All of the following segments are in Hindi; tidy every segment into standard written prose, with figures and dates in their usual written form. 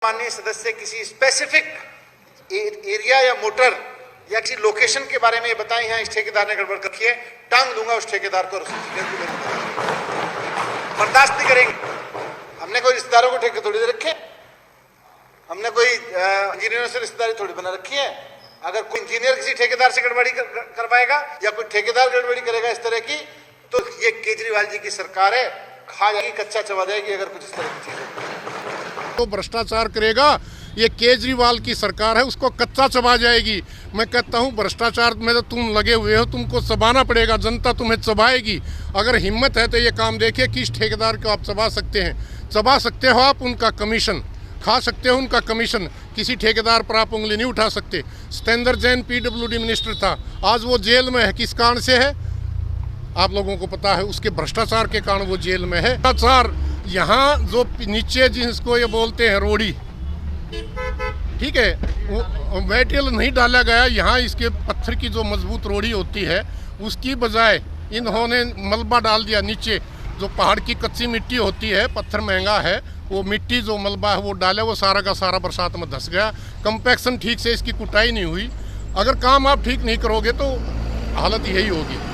माननीय सदस्य किसी स्पेसिफिक एरिया या मोटर या किसी लोकेशन के बारे में ये बताएं, यहाँ इस ठेकेदार ने गड़बड़ रखी है, टांग दूंगा उस ठेकेदार को, बर्दाश्त नहीं करेंगे। हमने कोई रिश्तेदारों को ठेके थोड़ी दे रखे, हमने कोई इंजीनियरों से रिश्तेदारी थोड़ी बना रखी है। अगर कोई इंजीनियर किसी ठेकेदार से गड़बड़ी करवाएगा या कोई ठेकेदार गड़बड़ी करेगा इस तरह की, तो ये केजरीवाल जी की सरकार है, खा जाएगी, कच्चा चबा जाएगी अगर कुछ इस तरह की चीजें। तो भ्रष्टाचार करेगा, ये केजरीवाल की सरकार है, उसको कच्चा चबा जाएगी। मैं कहता हूँ भ्रष्टाचार में तो तुम लगे हुए हो, तुमको चबाना पड़ेगा, जनता तुम्हें चबाएगी। अगर हिम्मत है तो ये काम देखिए, किस ठेकेदार को आप चबा सकते हैं। चबा सकते हो आप उनका कमीशन, खा सकते हो उनका कमीशन, किसी ठेकेदार पर आप उंगली नहीं उठा सकते। सत्येंद्र जैन PWD मिनिस्टर था, आज वो जेल में है, किस कारण से है आप लोगों को पता है, उसके भ्रष्टाचार के कारण वो जेल में है। भ्रष्टाचार यहाँ जो नीचे जिसको ये बोलते हैं रोड़ी, ठीक है, वो मेटेरियल नहीं डाला गया यहाँ, इसके पत्थर की जो मजबूत रोड़ी होती है उसकी बजाय इन्होंने मलबा डाल दिया नीचे। जो पहाड़ की कच्ची मिट्टी होती है, पत्थर महंगा है, वो मिट्टी जो मलबा है वो डाले, वो सारा का सारा बरसात में धंस गया। कंपैक्शन ठीक से इसकी कुटाई नहीं हुई। अगर काम आप ठीक नहीं करोगे तो हालत यही होगी।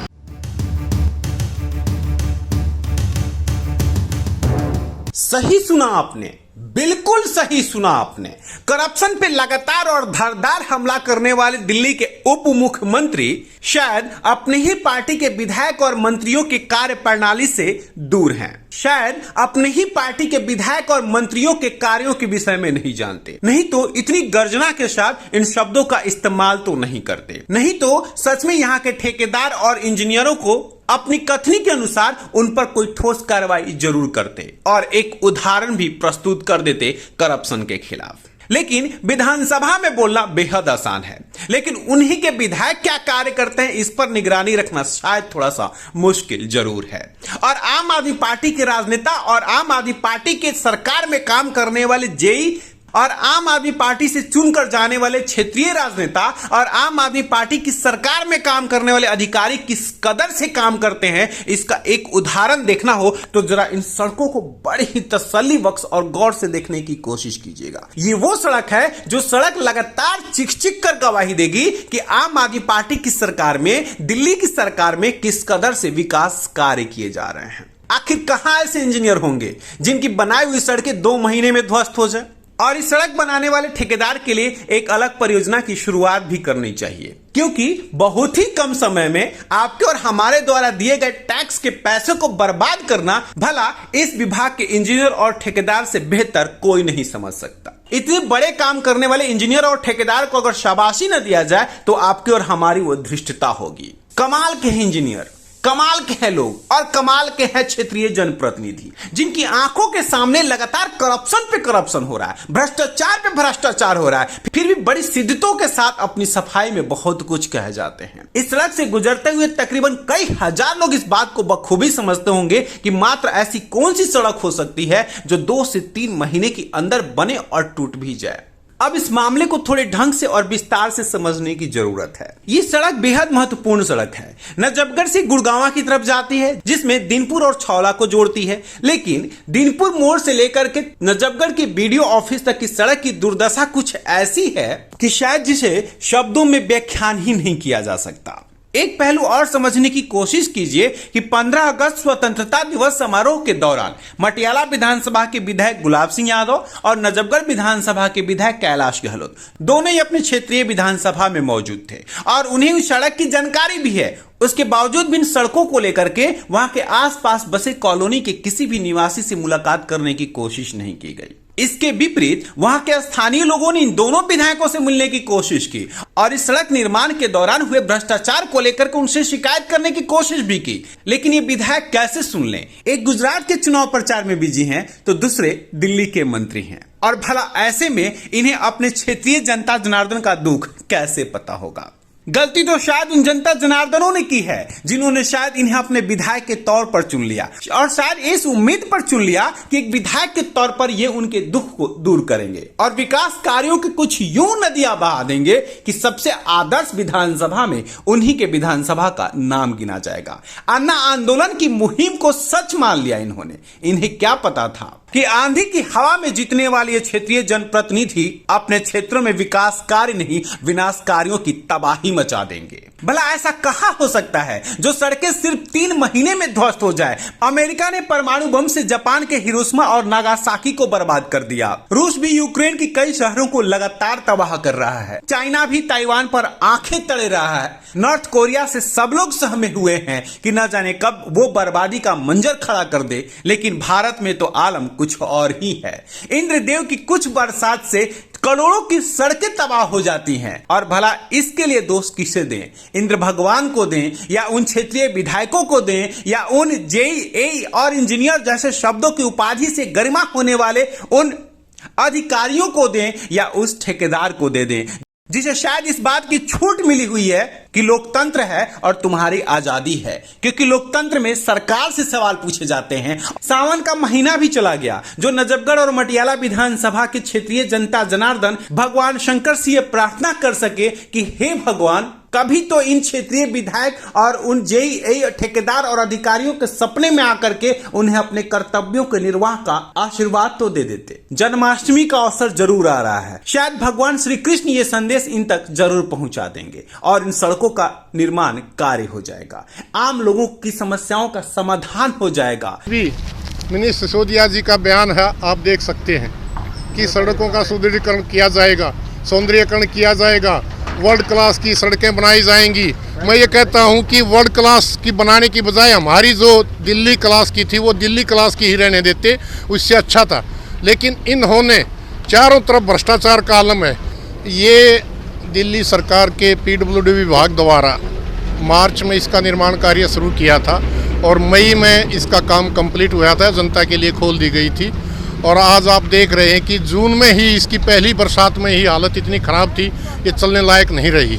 सही सुना आपने, बिल्कुल सही सुना आपने। करप्शन पे लगातार और धारदार हमला करने वाले दिल्ली के उप मुख्यमंत्री शायद अपनी ही पार्टी के विधायक और मंत्रियों की कार्य प्रणाली से दूर हैं। शायद अपनी ही पार्टी के विधायक और मंत्रियों के कार्यों के विषय में नहीं जानते, नहीं तो इतनी गर्जना के साथ इन शब्दों का इस्तेमाल तो नहीं करते, नहीं तो सच में यहाँ के ठेकेदार और इंजीनियरों को अपनी कथनी के अनुसार उन पर कोई ठोस कार्रवाई जरूर करते और एक उदाहरण भी प्रस्तुत कर देते करप्शन के खिलाफ। लेकिन विधानसभा में बोलना बेहद आसान है, लेकिन उन्हीं के विधायक क्या कार्य करते हैं इस पर निगरानी रखना शायद थोड़ा सा मुश्किल जरूर है। और आम आदमी पार्टी के राजनेता और आम आदमी पार्टी के सरकार में काम करने वाले जेई और आम आदमी पार्टी से चुनकर जाने वाले क्षेत्रीय राजनेता और आम आदमी पार्टी की सरकार में काम करने वाले अधिकारी किस कदर से काम करते हैं, इसका एक उदाहरण देखना हो तो जरा इन सड़कों को बड़ी ही तसल्ली बख्श और गौर से देखने की कोशिश कीजिएगा। ये वो सड़क है जो सड़क लगातार चिक चिक कर गवाही देगी कि आम आदमी पार्टी की सरकार में, दिल्ली की सरकार में किस कदर से विकास कार्य किए जा रहे हैं। आखिर कहां ऐसे इंजीनियर होंगे जिनकी बनाई हुई सड़कें 2 महीने में ध्वस्त हो जाए। और इस सड़क बनाने वाले ठेकेदार के लिए एक अलग परियोजना की शुरुआत भी करनी चाहिए, क्योंकि बहुत ही कम समय में आपके और हमारे द्वारा दिए गए टैक्स के पैसे को बर्बाद करना भला इस विभाग के इंजीनियर और ठेकेदार से बेहतर कोई नहीं समझ सकता। इतने बड़े काम करने वाले इंजीनियर और ठेकेदार को अगर शाबाशी न दिया जाए तो आपकी और हमारी वो धृष्टता होगी। कमाल के इंजीनियर, कमाल के हैं लोग और कमाल के हैं क्षेत्रीय जनप्रतिनिधि, जिनकी आंखों के सामने लगातार करप्शन पे करप्शन हो रहा है, भ्रष्टाचार पे भ्रष्टाचार हो रहा है, फिर भी बड़ी सिद्धतों के साथ अपनी सफाई में बहुत कुछ कह जाते हैं। इस सड़क से गुजरते हुए तकरीबन कई हजार लोग इस बात को बखूबी समझते होंगे कि मात्र ऐसी कौन सी सड़क हो सकती है जो 2 से 3 महीने के अंदर बने और टूट भी जाए। अब इस मामले को थोड़े ढंग से और विस्तार से समझने की जरूरत है। ये सड़क बेहद महत्वपूर्ण सड़क है, नजफगढ़ से गुड़गांव की तरफ जाती है, जिसमें दिनपुर और छौला को जोड़ती है। लेकिन दिनपुर मोड़ से लेकर के नजफगढ़ के BDO ऑफिस तक की सड़क की दुर्दशा कुछ ऐसी है कि शायद जिसे शब्दों में व्याख्यान ही नहीं किया जा सकता। एक पहलू और समझने की कोशिश कीजिए कि 15 अगस्त स्वतंत्रता दिवस समारोह के दौरान मटियाला विधानसभा के विधायक गुलाब सिंह यादव और नजफगढ़ विधानसभा के विधायक कैलाश गहलोत दोनों ही अपने क्षेत्रीय विधानसभा में मौजूद थे और उन्हें उस सड़क की जानकारी भी है। उसके बावजूद भी इन सड़कों को लेकर के वहां के आसपास बसे कॉलोनी के किसी भी निवासी से मुलाकात करने की कोशिश नहीं की गई। इसके विपरीत वहां के स्थानीय लोगों ने इन दोनों विधायकों से मिलने की कोशिश की और इस सड़क निर्माण के दौरान हुए भ्रष्टाचार को लेकर के उनसे शिकायत करने की कोशिश भी की। लेकिन ये विधायक कैसे सुन लें? एक गुजरात के चुनाव प्रचार में बिजी हैं तो दूसरे दिल्ली के मंत्री हैं, और भला ऐसे में इन्हें अपने क्षेत्रीय जनता जनार्दन का दुख कैसे पता होगा। गलती तो शायद उन जनता जनार्दनों ने की है जिन्होंने शायद इन्हें अपने विधायक के तौर पर चुन लिया और शायद इस उम्मीद पर चुन लिया कि एक विधायक के तौर पर ये उनके दुख को दूर करेंगे और विकास कार्यों की कुछ यूं नदियां बहा देंगे कि सबसे आदर्श विधानसभा में उन्हीं के विधानसभा का नाम गिना जाएगा। अन्ना आंदोलन की मुहिम को सच मान लिया इन्होंने। इन्हें क्या पता था कि आंधी की हवा में जीतने वाले ये क्षेत्रीय जनप्रतिनिधि अपने क्षेत्रों में विकास कार्य नहीं विनाश कार्यों की तबाही मचा देंगे। भला ऐसा कहां हो सकता है जो सड़कें सिर्फ 3 महीने में ध्वस्त हो जाए? अमेरिका ने परमाणु बम से जापान के हिरोशिमा और नागासाकी को बर्बाद कर दिया। रूस भी यूक्रेन की कई शहरों को लगातार तबाह कर रहा है। चाइना भी ताइवान पर आंखें तड़े रहा है। नॉर्थ कोरिया से सब लोग सहमे हुए हैं कि न जाने कब वो बर्बादी का मंजर खड़ा कर दे, लेकिन भारत में तो आलम कुछ और ही है। इंद्रदेव की कुछ बरसात से करोड़ों की सड़कें तबाह हो जाती हैं। और भला इसके लिए दोष किसे दें? इंद्र भगवान को दें या उन क्षेत्रीय विधायकों को दें या उन जेईई और इंजीनियर जैसे शब्दों की उपाधि से गरिमा होने वाले उन अधिकारियों को दें या उस ठेकेदार को दे दें जिसे शायद इस बात की छूट मिली हुई है कि लोकतंत्र है और तुम्हारी आजादी है, क्योंकि लोकतंत्र में सरकार से सवाल पूछे जाते हैं। सावन का महीना भी चला गया जो नजफगढ़ और मटियाला विधानसभा के क्षेत्रीय जनता जनार्दन भगवान शंकर से यह प्रार्थना कर सके कि हे भगवान, कभी तो इन क्षेत्रीय विधायक और उन जेईई ठेकेदार और अधिकारियों के सपने में आकर के उन्हें अपने कर्तव्यों के निर्वाह का आशीर्वाद तो दे देते। जन्माष्टमी का अवसर जरूर आ रहा है, शायद भगवान श्री कृष्ण ये संदेश इन तक जरूर पहुंचा देंगे और इन सड़कों का निर्माण कार्य हो जाएगा। आम लोगों की समस्याओं का समाधान हो जाएगा। मनीष सिसोदिया जी का बयान है, आप देख सकते हैं कि सड़कों का सुदृढ़ीकरण किया जाएगा, सौंदर्यीकरण किया जाएगा, वर्ल्ड क्लास की सड़कें बनाई जाएंगी। मैं ये कहता हूँ कि वर्ल्ड क्लास की बनाने की बजाय हमारी जो दिल्ली क्लास की थी वो दिल्ली क्लास की ही रहने देते, उससे अच्छा था। लेकिन इन्होंने चारों तरफ भ्रष्टाचार का आलम है। ये दिल्ली सरकार के पीडब्ल्यूडी विभाग द्वारा मार्च में इसका निर्माण कार्य शुरू किया था और मई में इसका काम कंप्लीट हुआ था, जनता के लिए खोल दी गई थी। और आज आप देख रहे हैं कि जून में ही इसकी पहली बरसात में ही हालत इतनी ख़राब थी, ये चलने लायक नहीं रही।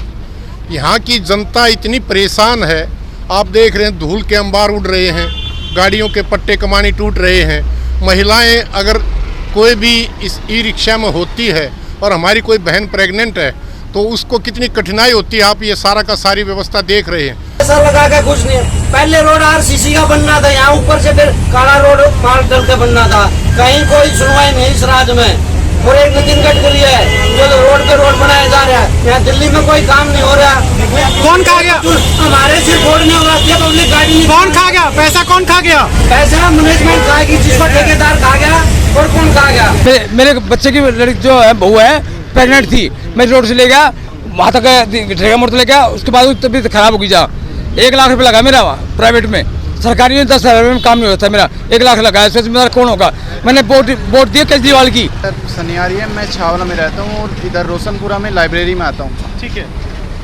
यहाँ की जनता इतनी परेशान है, आप देख रहे हैं धूल के अंबार उड़ रहे हैं, गाड़ियों के पट्टे कमानी टूट रहे हैं। महिलाएं अगर कोई भी इस ई रिक्शा में होती है और हमारी कोई बहन प्रेग्नेंट है तो उसको कितनी कठिनाई होती है। आप ये सारा का सारी व्यवस्था देख रहे हैं। पैसा लगा के कुछ नहीं, पहले रोड आरसीसी का बनना था, यहाँ ऊपर से फिर काला रोड माल डल के बनना था। कहीं कोई सुनवाई नहीं इस राज्य में। और एक नितिन गडकरी है जो रोड पे रोड बनाया जा रहा है, यहाँ दिल्ली में कोई काम नहीं हो रहा। कौन खा गया? हमारे सिर्फ रोड नहीं हो रहा, पब्लिक गाड़ी कौन खा गया? पैसा कौन खा गया? पैसा मैनेजमेंट खाएगी, जिसको ठेकेदार खा गया और कौन खा गया। मेरे बच्चे की लड़की जो है बहू है, प्रेग्नेंट थी, मैं रोड से ले गया वहाँ तक ठेका मोड़ ले गया, उसके बाद तबीयत खराब हो गई। जा 1 लाख रुपये लगा मेरा प्राइवेट में, सरकारी में 10,000 रुपये में काम नहीं होता मेरा। 1 लाख लगा, इससे मेरा कौन होगा? मैंने वोट दिया केजरीवाल की। सनियारी है, मैं छावला में रहता हूँ और इधर रोशनपुरा में लाइब्रेरी में आता हूँ। ठीक है।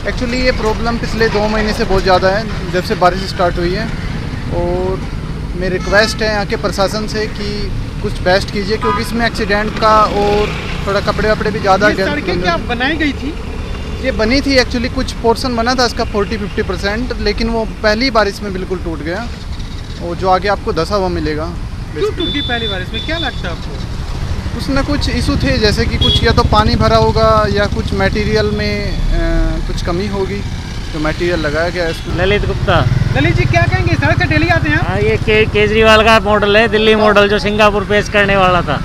एक्चुअली ये प्रॉब्लम पिछले 2 महीने से बहुत ज़्यादा है, जब से बारिश स्टार्ट हुई है। और मेरी रिक्वेस्ट है यहाँ के प्रशासन से कि कुछ बेस्ट कीजिए, क्योंकि इसमें एक्सीडेंट का और थोड़ा कपड़े वपड़े भी ज़्यादा। सड़कें क्या बनाई गई थी? ये बनी थी एक्चुअली, कुछ पोर्शन बना था इसका 40-50%, लेकिन वो पहली बारिश में बिल्कुल टूट गया। और जो आगे आपको धसा हुआ मिलेगा। क्यों टूटी पहली बारिश में? क्या लगता है आपको? उसमें कुछ इशू थे, जैसे कि कुछ या तो पानी भरा होगा या कुछ मटेरियल में कुछ कमी होगी जो मटेरियल लगाया गया है इसमें। ललित गुप्ता। ललित जी क्या कहेंगे? सड़क से डेली आते हैं? हाँ, ये केजरीवाल का मॉडल है, दिल्ली मॉडल जो सिंगापुर पेश करने वाला था।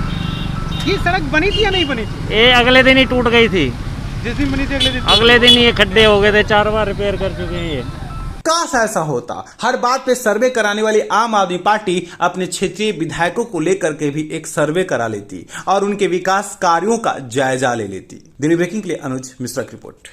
ये सड़क बनी थी या नहीं बनी थी? ये अगले दिन ही टूट गई थी। जिस दिन बनी थी अगले दिन ये खड्डे हो गए थे, 4 बार रिपेयर कर चुके हैं ये। काश ऐसा होता। हर बात पे सर्वे कराने वाली आम आदमी पार्टी अपने क्षेत्रीय विधायकों को लेकर के भी एक सर्वे करा लेती और उनके विकास कार्यों का जायजा ले लेती। दिल्ली ब्रेकिंग के लिए अनुज मिश्रा की रिपोर्ट।